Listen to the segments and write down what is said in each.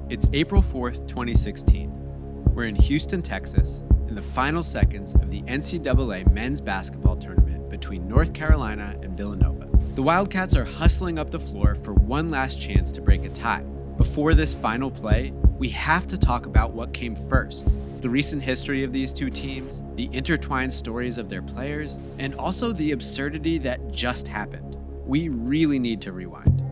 It's April 4th, 2016. We're in Houston, Texas, in the final seconds of the NCAA men's basketball tournament between North Carolina and Villanova. The Wildcats are hustling up the floor for one last chance to break a tie. Before this final play, we have to talk about what came first: the recent history of these two teams, the intertwined stories of their players, and also the absurdity that just happened. We really need to rewind.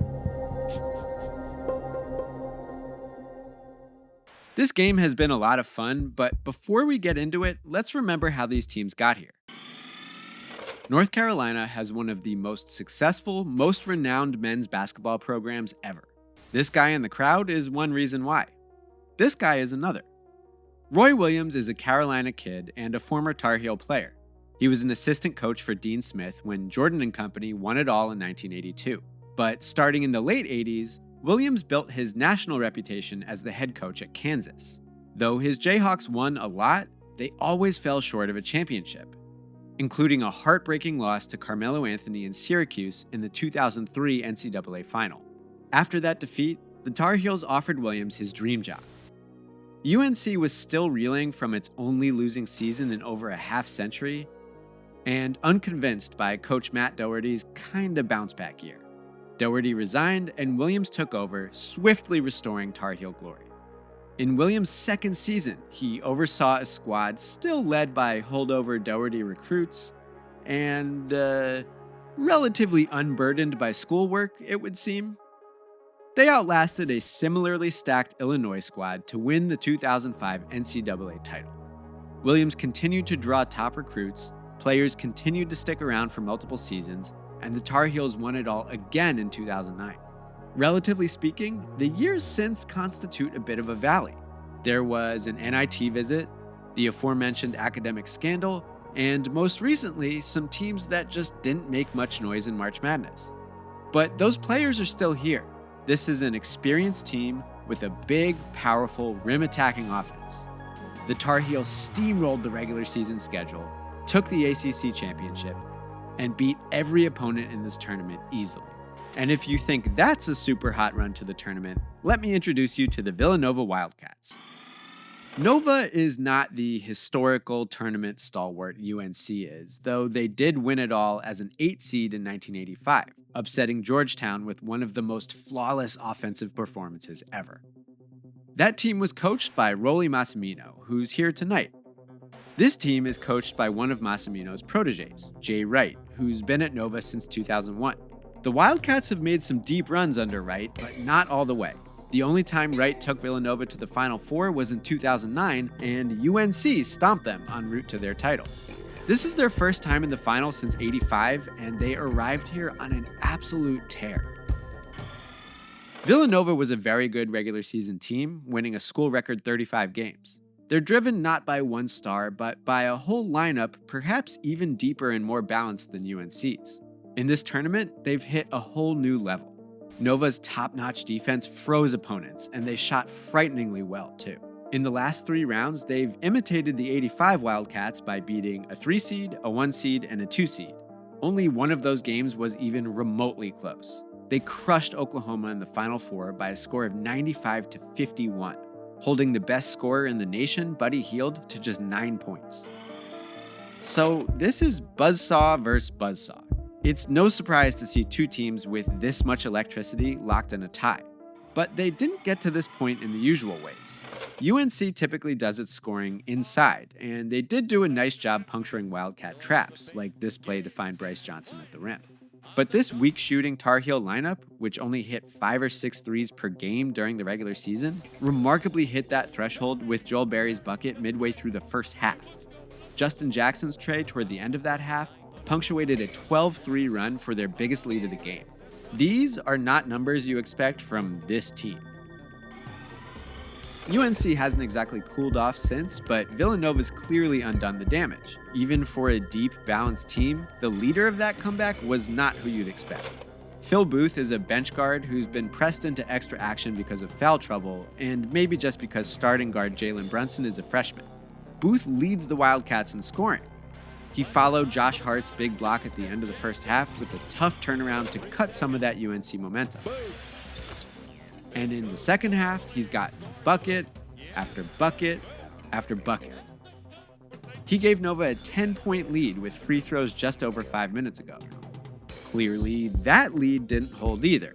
This game has been a lot of fun, but before we get into it, let's remember how these teams got here. North Carolina has one of the most successful, most renowned men's basketball programs ever. This guy in the crowd is one reason why. This guy is another. Roy Williams is a Carolina kid and a former Tar Heel player. He was an assistant coach for Dean Smith when Jordan and company won it all in 1982. But starting in the late 80s, Williams built his national reputation as the head coach at Kansas. Though his Jayhawks won a lot, they always fell short of a championship, including a heartbreaking loss to Carmelo Anthony in Syracuse in the 2003 NCAA final. After that defeat, the Tar Heels offered Williams his dream job. UNC was still reeling from its only losing season in over a half century, and unconvinced by Coach Matt Doherty's kinda bounce-back year. Doherty resigned, and Williams took over, swiftly restoring Tar Heel glory. In Williams' second season, he oversaw a squad still led by holdover Doherty recruits and relatively unburdened by schoolwork, it would seem. They outlasted a similarly stacked Illinois squad to win the 2005 NCAA title. Williams continued to draw top recruits, players continued to stick around for multiple seasons, and the Tar Heels won it all again in 2009. Relatively speaking, the years since constitute a bit of a valley. There was an NIT visit, the aforementioned academic scandal, and most recently, some teams that just didn't make much noise in March Madness. But those players are still here. This is an experienced team with a big, powerful, rim-attacking offense. The Tar Heels steamrolled the regular season schedule, took the ACC championship, and beat every opponent in this tournament easily. And if you think that's a super hot run to the tournament, let me introduce you to the Villanova Wildcats. Nova is not the historical tournament stalwart UNC is, though they did win it all as an 8 seed in 1985, upsetting Georgetown with one of the most flawless offensive performances ever. That team was coached by Rolly Massimino, who's here tonight. This team is coached by one of Massimino's proteges, Jay Wright, who's been at Nova since 2001. The Wildcats have made some deep runs under Wright, but not all the way. The only time Wright took Villanova to the Final Four was in 2009, and UNC stomped them en route to their title. This is their first time in the final since '85, and they arrived here on an absolute tear. Villanova was a very good regular season team, winning a school record 35 games. They're driven not by one star, but by a whole lineup perhaps even deeper and more balanced than UNC's. In this tournament, they've hit a whole new level. Nova's top-notch defense froze opponents, and they shot frighteningly well, too. In the last 3 rounds, they've imitated the '85 Wildcats by beating a 3 seed, a 1 seed, and a 2 seed. Only one of those games was even remotely close. They crushed Oklahoma in the Final Four by a score of 95-51. Holding the best scorer in the nation, Buddy Hield, to just 9 points. So this is Buzzsaw versus Buzzsaw. It's no surprise to see two teams with this much electricity locked in a tie. But they didn't get to this point in the usual ways. UNC typically does its scoring inside, and they did do a nice job puncturing Wildcat traps, like this play to find Bryce Johnson at the rim. But this weak shooting Tar Heel lineup, which only hit 5 or 6 threes per game during the regular season, remarkably hit that threshold with Joel Berry's bucket midway through the first half. Justin Jackson's tray toward the end of that half punctuated a 12-3 run for their biggest lead of the game. These are not numbers you expect from this team. UNC hasn't exactly cooled off since, but Villanova's clearly undone the damage. Even for a deep, balanced team, the leader of that comeback was not who you'd expect. Phil Booth is a bench guard who's been pressed into extra action because of foul trouble, and maybe just because starting guard Jalen Brunson is a freshman. Booth leads the Wildcats in scoring. He followed Josh Hart's big block at the end of the first half with a tough turnaround to cut some of that UNC momentum. And in the second half, he's gotten bucket after bucket after bucket. He gave Nova a 10-point lead with free throws just over 5 minutes ago. Clearly, that lead didn't hold either.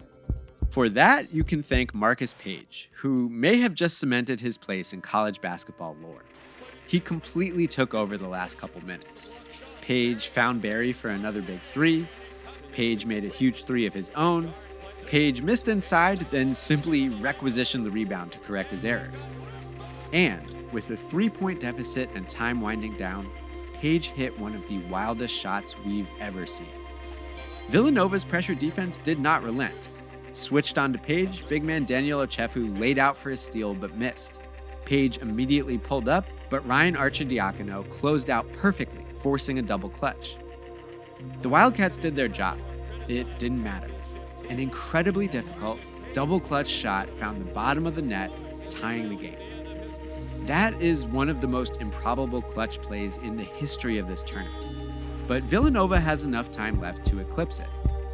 For that, you can thank Marcus Paige, who may have just cemented his place in college basketball lore. He completely took over the last couple minutes. Paige found Barry for another big three. Paige made a huge three of his own. Paige missed inside, then simply requisitioned the rebound to correct his error. And with a 3-point deficit and time winding down, Paige hit one of the wildest shots we've ever seen. Villanova's pressure defense did not relent. Switched on to Paige, big man Daniel Ochefu laid out for his steal but missed. Paige immediately pulled up, but Ryan Arcidiacono closed out perfectly, forcing a double clutch. The Wildcats did their job. It didn't matter. An incredibly difficult double clutch shot found the bottom of the net, tying the game. That is one of the most improbable clutch plays in the history of this tournament. But Villanova has enough time left to eclipse it.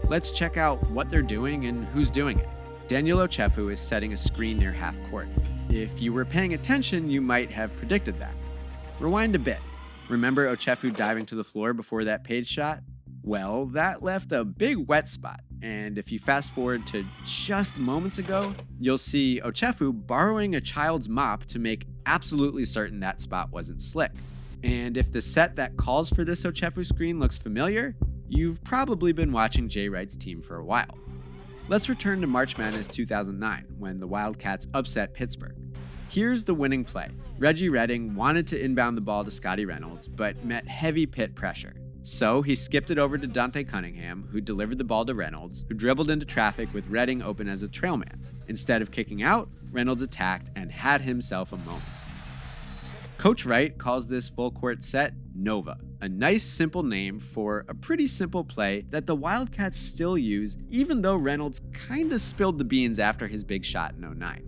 Let's check out what they're doing and who's doing it. Daniel Ochefu is setting a screen near half court. If you were paying attention, you might have predicted that. Rewind a bit. Remember Ochefu diving to the floor before that Paige shot? Well, that left a big wet spot. And if you fast forward to just moments ago, you'll see Ochefu borrowing a child's mop to make absolutely certain that spot wasn't slick. And if the set that calls for this Ochefu screen looks familiar, you've probably been watching Jay Wright's team for a while. Let's return to March Madness 2009, when the Wildcats upset Pittsburgh. Here's the winning play. Reggie Redding wanted to inbound the ball to Scotty Reynolds, but met heavy Pitt pressure. So he skipped it over to Dante Cunningham, who delivered the ball to Reynolds, who dribbled into traffic with Redding open as a trailman. Instead of kicking out, Reynolds attacked and had himself a moment. Coach Wright calls this full court set Nova, a nice simple name for a pretty simple play that the Wildcats still use, even though Reynolds kinda spilled the beans after his big shot in 2009.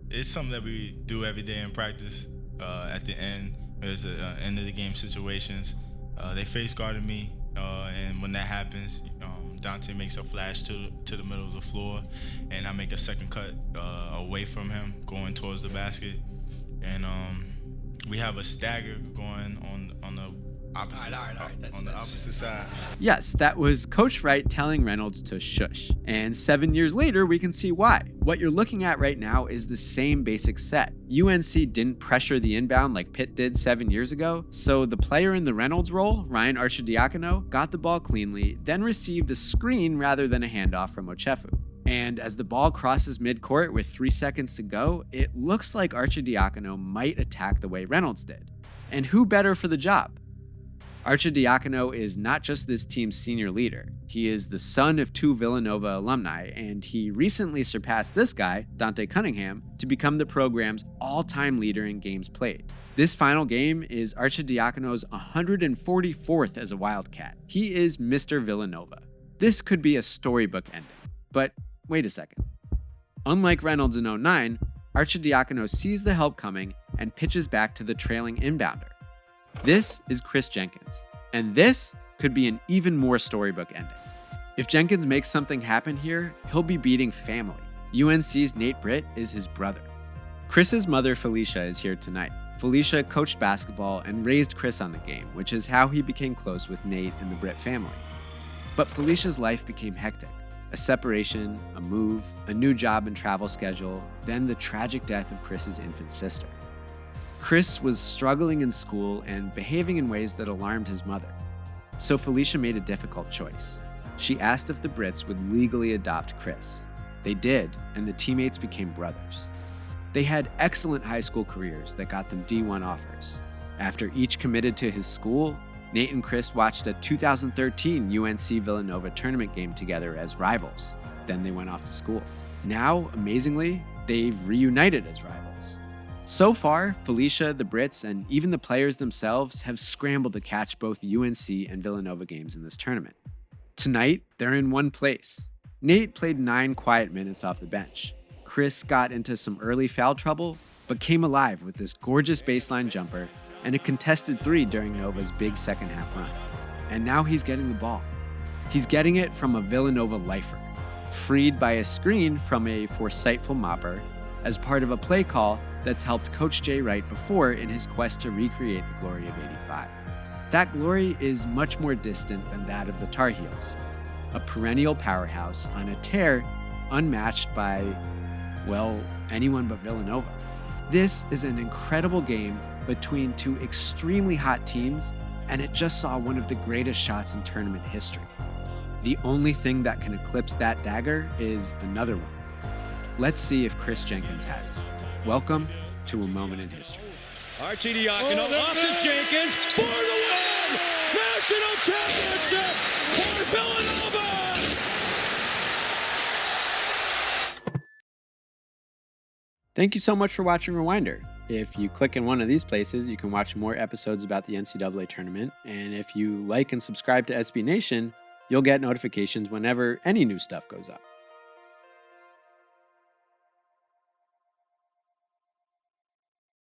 It's something that we do every day in practice. At the end, there's end of the game situations. They face guarded me, and when that happens, Dante makes a flash to the middle of the floor, and I make a second cut away from him, going towards the basket, and we have a stagger going on the opposite side. Yes, that was Coach Wright telling Reynolds to shush. And 7 years later, we can see why. What you're looking at right now is the same basic set. UNC didn't pressure the inbound like Pitt did 7 years ago, so the player in the Reynolds role, Ryan Arcidiacono, got the ball cleanly, then received a screen rather than a handoff from Ochefu. And as the ball crosses midcourt with 3 seconds to go, it looks like Arcidiacono might attack the way Reynolds did. And who better for the job? Arcidiacono is not just this team's senior leader. He is the son of 2 Villanova alumni, and he recently surpassed this guy, Dante Cunningham, to become the program's all-time leader in games played. This final game is Arcidiacono's 144th as a Wildcat. He is Mr. Villanova. This could be a storybook ending. But wait a second. Unlike Reynolds in 2009, Arcidiacono sees the help coming and pitches back to the trailing inbounder. This is Chris Jenkins, and this could be an even more storybook ending. If Jenkins makes something happen here, he'll be beating family. UNC's Nate Britt is his brother. Chris's mother, Felicia, is here tonight. Felicia coached basketball and raised Chris on the game, which is how he became close with Nate and the Britt family. But Felicia's life became hectic. A separation, a move, a new job and travel schedule, then the tragic death of Chris's infant sister. Chris was struggling in school and behaving in ways that alarmed his mother. So Felicia made a difficult choice. She asked if the Brits would legally adopt Chris. They did, and the teammates became brothers. They had excellent high school careers that got them D1 offers. After each committed to his school, Nate and Chris watched a 2013 UNC Villanova tournament game together as rivals. Then they went off to school. Now, amazingly, they've reunited as rivals. So far, Felicia, the Brits, and even the players themselves have scrambled to catch both UNC and Villanova games in this tournament. Tonight, they're in one place. Nate played 9 quiet minutes off the bench. Chris got into some early foul trouble, but came alive with this gorgeous baseline jumper and a contested 3 during Nova's big second half run. And now he's getting the ball. He's getting it from a Villanova lifer. freed by a screen from a foresightful mopper as part of a play call that's helped Coach Jay Wright before in his quest to recreate the glory of '85. That glory is much more distant than that of the Tar Heels, a perennial powerhouse on a tear unmatched by, well, anyone but Villanova. This is an incredible game between two extremely hot teams, and it just saw one of the greatest shots in tournament history. The only thing that can eclipse that dagger is another one. Let's see if Chris Jenkins has it. Welcome to A Moment in History. Archie Diacono off to Jenkins for the win! National championship for Villanova! Thank you so much for watching Rewinder. If you click in one of these places, you can watch more episodes about the NCAA tournament. And if you like and subscribe to SB Nation, you'll get notifications whenever any new stuff goes up.